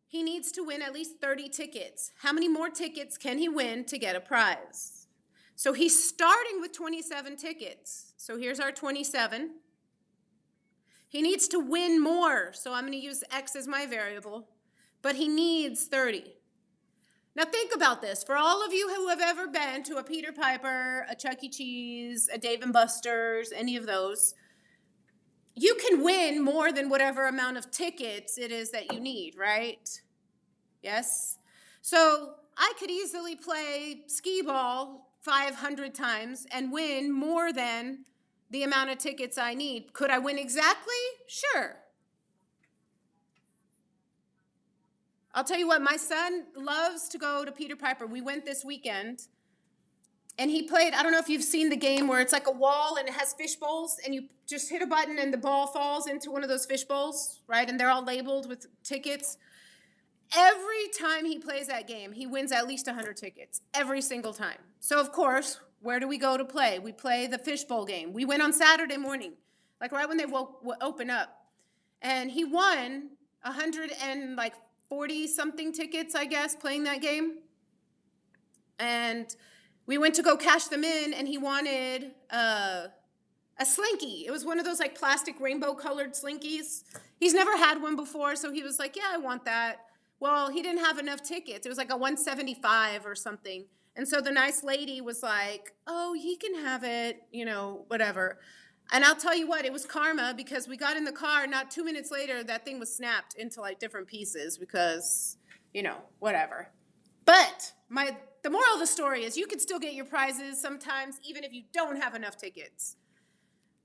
he needs to win at least 30 tickets. How many more tickets can he win to get a prize? So he's starting with 27 tickets. So here's our 27. He needs to win more, so I'm going to use X as my variable, but he needs 30. Now think about this. For all of you who have ever been to a Peter Piper, a Chuck E. Cheese, a Dave & Buster's, any of those, you can win more than whatever amount of tickets it is that you need, right? Yes? So I could easily play skee ball 500 times and win more than the amount of tickets I need. Could I win exactly? Sure. I'll tell you what, my son loves to go to Peter Piper. We went this weekend, and he played, I don't know if you've seen the game where it's like a wall and it has fish bowls, and you just hit a button and the ball falls into one of those fish bowls, right? And they're all labeled with tickets. Every time he plays that game, he wins at least 100 tickets, every single time. So, of course, where do we go to play? We play the fishbowl game. We went on Saturday morning, like right when they open up. And he won 140-something tickets, I guess, playing that game. And we went to go cash them in, and he wanted a slinky. It was one of those like plastic rainbow-colored slinkies. He's never had one before, so he was like, yeah, I want that. Well, he didn't have enough tickets. It was like a 175 or something. And so the nice lady was like, oh, he can have it, you know, whatever. And I'll tell you what, it was karma, because we got in the car, not 2 minutes later, that thing was snapped into like different pieces because, you know, whatever. But the moral of the story is you can still get your prizes sometimes, even if you don't have enough tickets.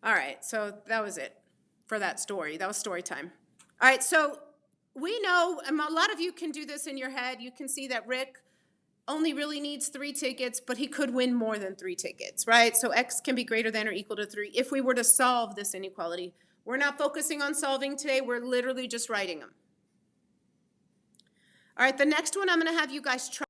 All right, so that was it for that story. That was story time. All right, so we know, and a lot of you can do this in your head. You can see that Rick only really needs 3 tickets, but he could win more than 3 tickets, right? So X can be greater than or equal to 3 if we were to solve this inequality. We're not focusing on solving today. We're literally just writing them. All right, the next one I'm going to have you guys try.